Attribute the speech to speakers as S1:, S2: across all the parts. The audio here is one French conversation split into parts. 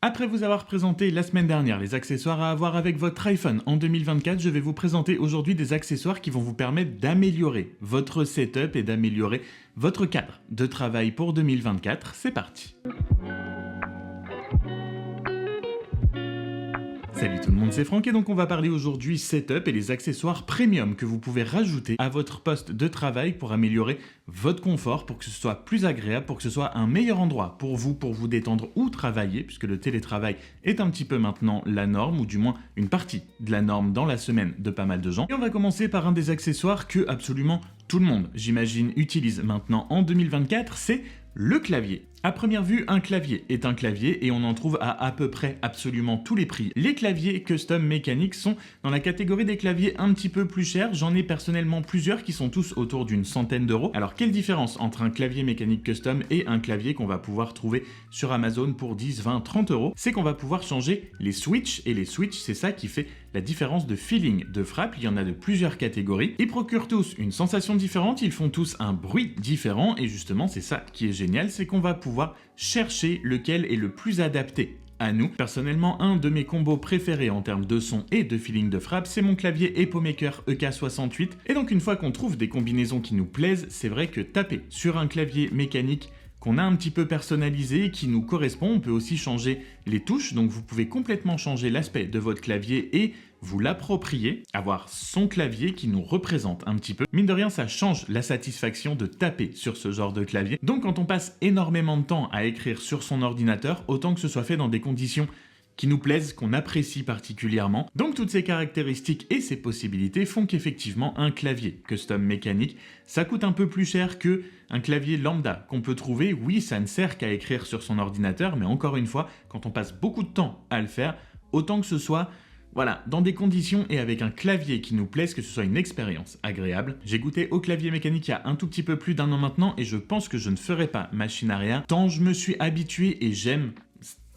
S1: Après vous avoir présenté la semaine dernière les accessoires à avoir avec votre iPhone en 2024, je vais vous présenter aujourd'hui des accessoires qui vont vous permettre d'améliorer votre setup et d'améliorer votre cadre de travail pour 2024. C'est parti! Salut tout le monde, c'est Franck et donc on va parler aujourd'hui setup et les accessoires premium que vous pouvez rajouter à votre poste de travail pour améliorer votre confort, pour que ce soit plus agréable, pour que ce soit un meilleur endroit pour vous détendre ou travailler, puisque le télétravail est un petit peu maintenant la norme, ou du moins une partie de la norme dans la semaine de pas mal de gens. Et on va commencer par un des accessoires que absolument tout le monde, j'imagine, utilise maintenant en 2024, c'est le clavier. À première vue, un clavier est un clavier et on en trouve à peu près absolument tous les prix. Les claviers custom mécaniques sont dans la catégorie des claviers un petit peu plus chers. J'en ai personnellement plusieurs qui sont tous autour d'une centaine d'euros. Alors quelle différence entre un clavier mécanique custom et un clavier qu'on va pouvoir trouver sur Amazon pour 10, 20, 30 euros? C'est qu'on va pouvoir changer les switches et les switches, c'est ça qui fait la différence de feeling de frappe. Il y en a de plusieurs catégories. Ils procurent tous une sensation différente, ils font tous un bruit différent et justement c'est ça qui est génial, c'est qu'on va pouvoir chercher lequel est le plus adapté à nous. Personnellement, un de mes combos préférés en termes de son et de feeling de frappe, c'est mon clavier Epomaker EK68. Et donc une fois qu'on trouve des combinaisons qui nous plaisent, c'est vrai que taper sur un clavier mécanique qu'on a un petit peu personnalisé et qui nous correspond, on peut aussi changer les touches, donc vous pouvez complètement changer l'aspect de votre clavier et vous l'approprier, avoir son clavier qui nous représente un petit peu. Mine de rien, ça change la satisfaction de taper sur ce genre de clavier. Donc quand on passe énormément de temps à écrire sur son ordinateur, autant que ce soit fait dans des conditions qui nous plaisent, qu'on apprécie particulièrement. Donc toutes ces caractéristiques et ces possibilités font qu'effectivement un clavier custom mécanique, ça coûte un peu plus cher que un clavier lambda qu'on peut trouver. Oui, ça ne sert qu'à écrire sur son ordinateur, mais encore une fois, quand on passe beaucoup de temps à le faire, autant que ce soit dans des conditions et avec un clavier qui nous plaise, que ce soit une expérience agréable. J'ai goûté au clavier mécanique il y a un tout petit peu plus d'1 an maintenant et je pense que je ne ferai pas machine arrière tant je me suis habitué et j'aime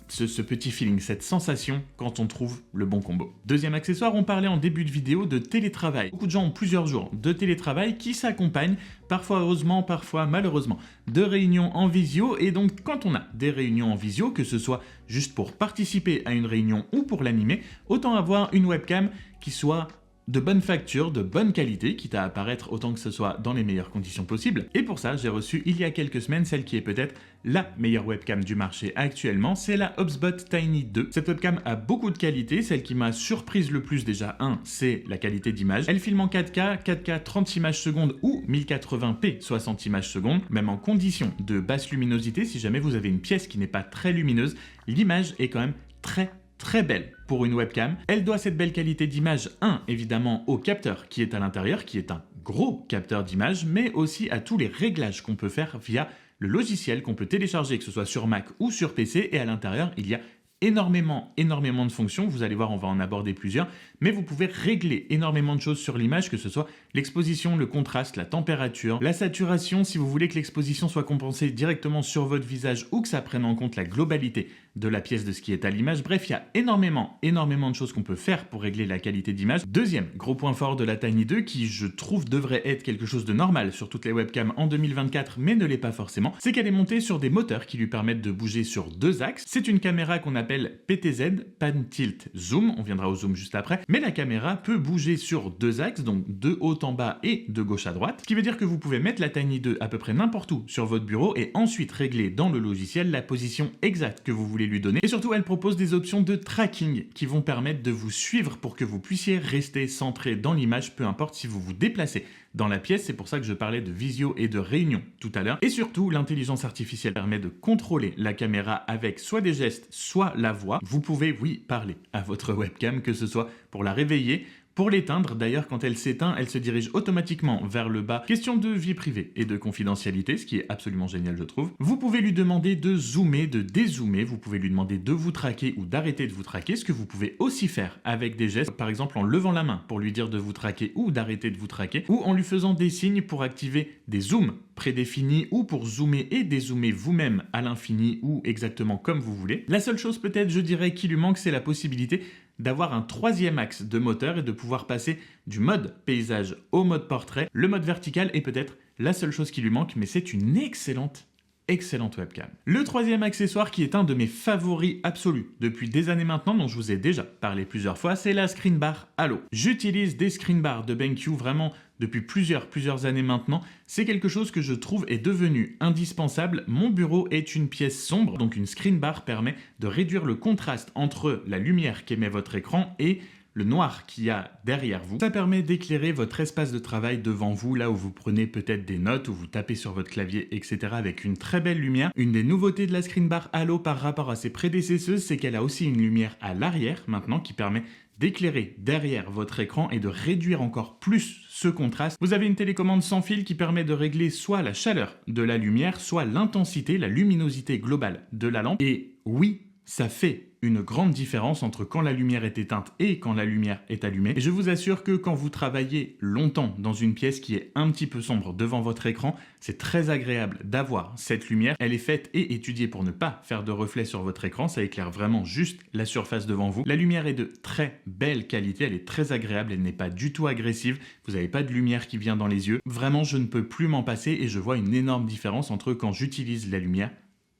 S1: ce petit feeling, cette sensation quand on trouve le bon combo. Deuxième accessoire, on parlait en début de vidéo de télétravail. Beaucoup de gens ont plusieurs jours de télétravail qui s'accompagnent, parfois heureusement, parfois malheureusement, de réunions en visio. Et donc quand on a des réunions en visio, que ce soit juste pour participer à une réunion ou pour l'animer, autant avoir une webcam qui soit de bonne facture, de bonne qualité, quitte à apparaître autant que ce soit dans les meilleures conditions possibles. Et pour ça, j'ai reçu il y a quelques semaines celle qui est peut-être la meilleure webcam du marché actuellement, c'est la HubSpot Tiny 2. Cette webcam a beaucoup de qualité, celle qui m'a surprise le plus déjà, c'est la qualité d'image. Elle filme en 4K, 4K 30 images secondes ou 1080p 60 images secondes, même en condition de basse luminosité. Si jamais vous avez une pièce qui n'est pas très lumineuse, l'image est quand même très belle pour une webcam. Elle doit cette belle qualité d'image, évidemment au capteur qui est à l'intérieur, qui est un gros capteur d'image, mais aussi à tous les réglages qu'on peut faire via le logiciel qu'on peut télécharger, que ce soit sur Mac ou sur PC, et à l'intérieur, il y a énormément de fonctions. Vous allez voir, on va en aborder plusieurs, mais vous pouvez régler énormément de choses sur l'image, que ce soit l'exposition, le contraste, la température, la saturation, si vous voulez que l'exposition soit compensée directement sur votre visage ou que ça prenne en compte la globalité de la pièce de ce qui est à l'image. Bref, il y a énormément de choses qu'on peut faire pour régler la qualité d'image. Deuxième gros point fort de la Tiny 2, qui je trouve devrait être quelque chose de normal sur toutes les webcams en 2024, mais ne l'est pas forcément, c'est qu'elle est montée sur des moteurs qui lui permettent de bouger sur 2 axes. C'est une caméra qu'on appelle PTZ, Pan Tilt Zoom, on viendra au zoom juste après, mais la caméra peut bouger sur 2 axes, donc de haut en bas et de gauche à droite, ce qui veut dire que vous pouvez mettre la Tiny 2 à peu près n'importe où sur votre bureau et ensuite régler dans le logiciel la position exacte que vous voulez lui donner. Et surtout, elle propose des options de tracking qui vont permettre de vous suivre pour que vous puissiez rester centré dans l'image, peu importe si vous vous déplacez dans la pièce. C'est pour ça que je parlais de visio et de réunion tout à l'heure. Et surtout, l'intelligence artificielle permet de contrôler la caméra avec soit des gestes, soit la voix. Vous pouvez, parler à votre webcam, que ce soit pour la réveiller, pour l'éteindre. D'ailleurs, quand elle s'éteint, elle se dirige automatiquement vers le bas. Question de vie privée et de confidentialité, ce qui est absolument génial, je trouve. Vous pouvez lui demander de zoomer, de dézoomer. Vous pouvez lui demander de vous traquer ou d'arrêter de vous traquer, ce que vous pouvez aussi faire avec des gestes, par exemple en levant la main pour lui dire de vous traquer ou d'arrêter de vous traquer, ou en lui faisant des signes pour activer des zooms prédéfinis ou pour zoomer et dézoomer vous-même à l'infini ou exactement comme vous voulez. La seule chose peut-être, je dirais, qui lui manque, c'est la possibilité d'avoir un 3e axe de moteur et de pouvoir passer du mode paysage au mode portrait. Le mode vertical est peut-être la seule chose qui lui manque, mais c'est une excellente excellente webcam. Le troisième accessoire qui est un de mes favoris absolus depuis des années maintenant, dont je vous ai déjà parlé plusieurs fois, c'est la screen bar Halo. J'utilise des screen bars de BenQ vraiment depuis plusieurs années maintenant. C'est quelque chose que je trouve est devenu indispensable. Mon bureau est une pièce sombre, donc une screen bar permet de réduire le contraste entre la lumière qu'émet votre écran et le noir qu'il y a derrière vous. Ça permet d'éclairer votre espace de travail devant vous, là où vous prenez peut-être des notes, où vous tapez sur votre clavier, etc. avec une très belle lumière. Une des nouveautés de la screen bar Halo par rapport à ses prédécesseuses, c'est qu'elle a aussi une lumière à l'arrière maintenant qui permet d'éclairer derrière votre écran et de réduire encore plus ce contraste. Vous avez une télécommande sans fil qui permet de régler soit la chaleur de la lumière, soit l'intensité, la luminosité globale de la lampe. Et oui, ça fait une grande différence entre quand la lumière est éteinte et quand la lumière est allumée. Et je vous assure que quand vous travaillez longtemps dans une pièce qui est un petit peu sombre devant votre écran, c'est très agréable d'avoir cette lumière. Elle est faite et étudiée pour ne pas faire de reflets sur votre écran. Ça éclaire vraiment juste la surface devant vous. La lumière est de très belle qualité. Elle est très agréable. Elle n'est pas du tout agressive. Vous n'avez pas de lumière qui vient dans les yeux. Vraiment, je ne peux plus m'en passer et je vois une énorme différence entre quand j'utilise la lumière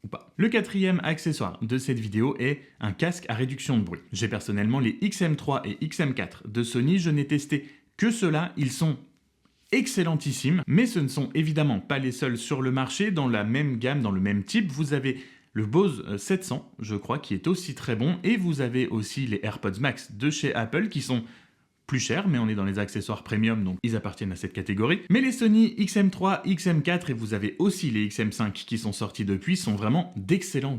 S1: ou pas. Le quatrième accessoire de cette vidéo est un casque à réduction de bruit. J'ai personnellement les XM3 et XM4 de Sony. Je n'ai testé que ceux-là. Ils sont excellentissimes, mais ce ne sont évidemment pas les seuls sur le marché. Dans la même gamme, dans le même type, vous avez le Bose 700, je crois, qui est aussi très bon, et vous avez aussi les AirPods Max de chez Apple qui sont plus cher, mais on est dans les accessoires premium, donc ils appartiennent à cette catégorie. Mais les Sony XM3, XM4 et vous avez aussi les XM5 qui sont sortis depuis sont vraiment d'excellents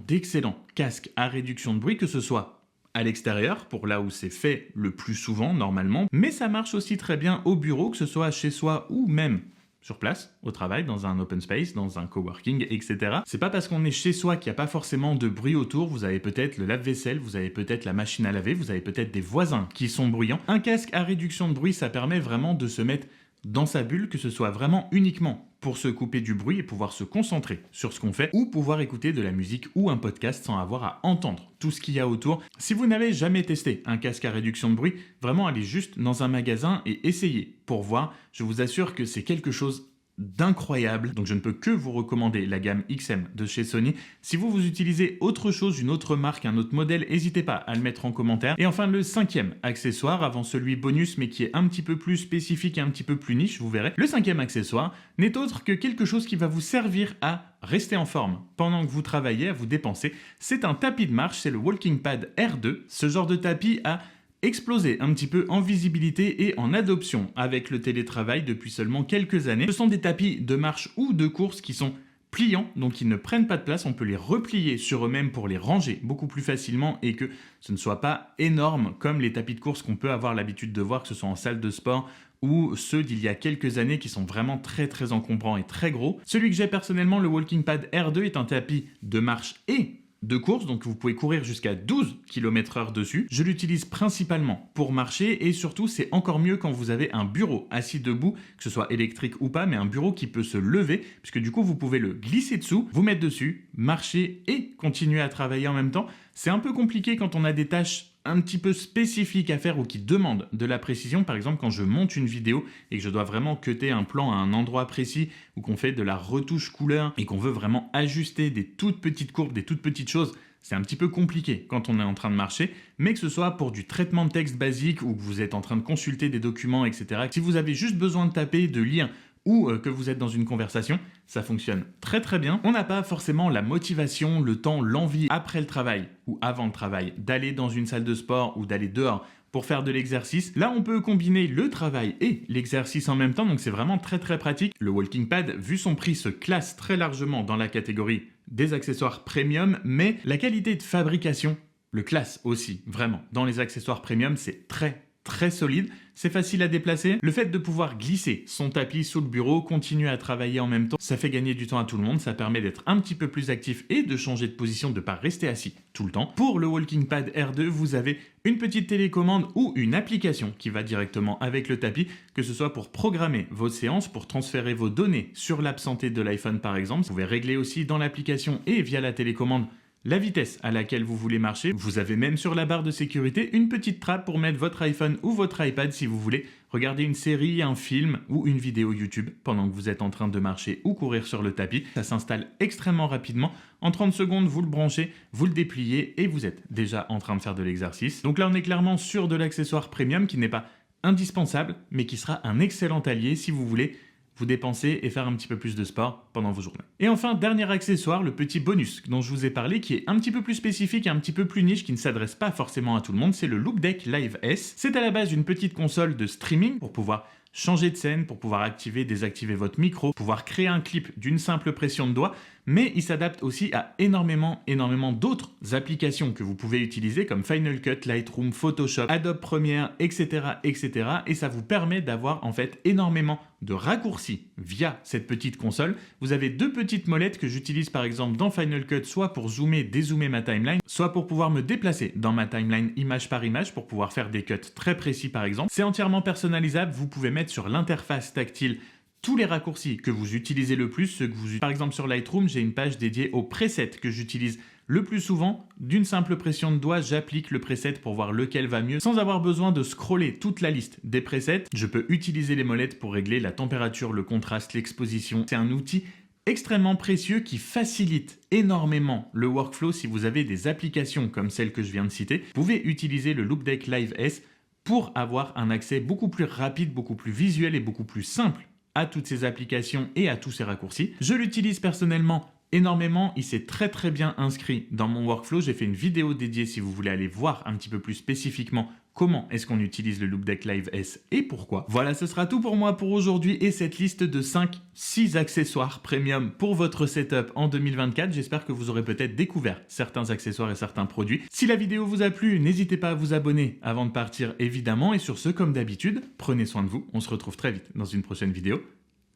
S1: casques à réduction de bruit, que ce soit à l'extérieur, pour là où c'est fait le plus souvent normalement, mais ça marche aussi très bien au bureau, que ce soit chez soi ou même sur place, au travail, dans un open space, dans un coworking, etc. C'est pas parce qu'on est chez soi qu'il n'y a pas forcément de bruit autour. Vous avez peut-être le lave-vaisselle, vous avez peut-être la machine à laver, vous avez peut-être des voisins qui sont bruyants. Un casque à réduction de bruit, ça permet vraiment de se mettre dans sa bulle, que ce soit vraiment uniquement pour se couper du bruit et pouvoir se concentrer sur ce qu'on fait, ou pouvoir écouter de la musique ou un podcast sans avoir à entendre tout ce qu'il y a autour. Si vous n'avez jamais testé un casque à réduction de bruit, vraiment allez juste dans un magasin et essayez pour voir. Je vous assure que c'est quelque chose d'incroyable. Donc je ne peux que vous recommander la gamme XM de chez Sony. Si vous utilisez autre chose, une autre marque, un autre modèle, n'hésitez pas à le mettre en commentaire. Et enfin, le cinquième accessoire, avant celui bonus, mais qui est un petit peu plus spécifique et un petit peu plus niche, vous verrez. Le cinquième accessoire n'est autre que quelque chose qui va vous servir à rester en forme pendant que vous travaillez, à vous dépenser. C'est un tapis de marche, c'est le Walking Pad R2. Ce genre de tapis a explosé un petit peu en visibilité et en adoption avec le télétravail depuis seulement quelques années. Ce sont des tapis de marche ou de course qui sont pliants, donc ils ne prennent pas de place, on peut les replier sur eux-mêmes pour les ranger beaucoup plus facilement et que ce ne soit pas énorme comme les tapis de course qu'on peut avoir l'habitude de voir, que ce soit en salle de sport ou ceux d'il y a quelques années qui sont vraiment très encombrants et très gros. Celui que j'ai personnellement, le Walking Pad R2, est un tapis de marche et de course, donc vous pouvez courir jusqu'à 12 km/h dessus. Je l'utilise principalement pour marcher et surtout c'est encore mieux quand vous avez un bureau assis debout, que ce soit électrique ou pas, mais un bureau qui peut se lever, puisque du coup vous pouvez le glisser dessous, vous mettre dessus, marcher et continuer à travailler en même temps. C'est un peu compliqué quand on a des tâches un petit peu spécifiques à faire ou qui demandent de la précision. Par exemple, quand je monte une vidéo et que je dois vraiment cutter un plan à un endroit précis ou qu'on fait de la retouche couleur et qu'on veut vraiment ajuster des toutes petites courbes, des toutes petites choses, c'est un petit peu compliqué quand on est en train de marcher, mais que ce soit pour du traitement de texte basique ou que vous êtes en train de consulter des documents, etc. Si vous avez juste besoin de taper, de lire ou que vous êtes dans une conversation, ça fonctionne très bien. On n'a pas forcément la motivation, le temps, l'envie après le travail ou avant le travail d'aller dans une salle de sport ou d'aller dehors pour faire de l'exercice. Là, on peut combiner le travail et l'exercice en même temps, donc c'est vraiment très pratique. Le Walking Pad, vu son prix, se classe très largement dans la catégorie des accessoires premium, mais la qualité de fabrication le classe aussi, vraiment. Dans les accessoires premium, c'est très solide, c'est facile à déplacer. Le fait de pouvoir glisser son tapis sous le bureau, continuer à travailler en même temps, ça fait gagner du temps à tout le monde, ça permet d'être un petit peu plus actif et de changer de position, de ne pas rester assis tout le temps. Pour le Walking Pad R2, vous avez une petite télécommande ou une application qui va directement avec le tapis, que ce soit pour programmer vos séances, pour transférer vos données sur l'app santé de l'iPhone par exemple. Vous pouvez régler aussi dans l'application et via la télécommande la vitesse à laquelle vous voulez marcher. Vous avez même sur la barre de sécurité une petite trappe pour mettre votre iPhone ou votre iPad si vous voulez regarder une série, un film ou une vidéo YouTube pendant que vous êtes en train de marcher ou courir sur le tapis. Ça s'installe extrêmement rapidement. En 30 secondes, vous le branchez, vous le dépliez et vous êtes déjà en train de faire de l'exercice. Donc là, on est clairement sur de l'accessoire premium qui n'est pas indispensable, mais qui sera un excellent allié si vous voulez vous dépenser et faire un petit peu plus de sport pendant vos journées. Et enfin, dernier accessoire, le petit bonus dont je vous ai parlé, qui est un petit peu plus spécifique et un petit peu plus niche, qui ne s'adresse pas forcément à tout le monde, c'est le Loupedeck Live S. C'est à la base une petite console de streaming pour pouvoir changer de scène, pour pouvoir activer, désactiver votre micro, pouvoir créer un clip d'une simple pression de doigt, mais il s'adapte aussi à énormément d'autres applications que vous pouvez utiliser comme Final Cut, Lightroom, Photoshop, Adobe Premiere, etc., etc. Et ça vous permet d'avoir en fait énormément de raccourcis via cette petite console. Vous avez deux petites molettes que j'utilise par exemple dans Final Cut, soit pour zoomer, dézoomer ma timeline, soit pour pouvoir me déplacer dans ma timeline image par image pour pouvoir faire des cuts très précis par exemple. C'est entièrement personnalisable, vous pouvez mettre sur l'interface tactile tous les raccourcis que vous utilisez le plus, ceux que vous... Par exemple sur Lightroom, j'ai une page dédiée aux presets que j'utilise le plus souvent. D'une simple pression de doigt, j'applique le preset pour voir lequel va mieux. Sans avoir besoin de scroller toute la liste des presets, je peux utiliser les molettes pour régler la température, le contraste, l'exposition. C'est un outil extrêmement précieux qui facilite énormément le workflow. Si vous avez des applications comme celle que je viens de citer, vous pouvez utiliser le Loupedeck Live S pour avoir un accès beaucoup plus rapide, beaucoup plus visuel et beaucoup plus simple à toutes ces applications et à tous ces raccourcis. Je l'utilise personnellement énormément, il s'est très bien inscrit dans mon workflow. J'ai fait une vidéo dédiée si vous voulez aller voir un petit peu plus spécifiquement comment est-ce qu'on utilise le Loupedeck Live S et pourquoi. Voilà, ce sera tout pour moi pour aujourd'hui et cette liste de 5-6 accessoires premium pour votre setup en 2024. J'espère que vous aurez peut-être découvert certains accessoires et certains produits. Si la vidéo vous a plu, n'hésitez pas à vous abonner avant de partir évidemment. Et sur ce, comme d'habitude, prenez soin de vous. On se retrouve très vite dans une prochaine vidéo.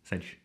S1: Salut!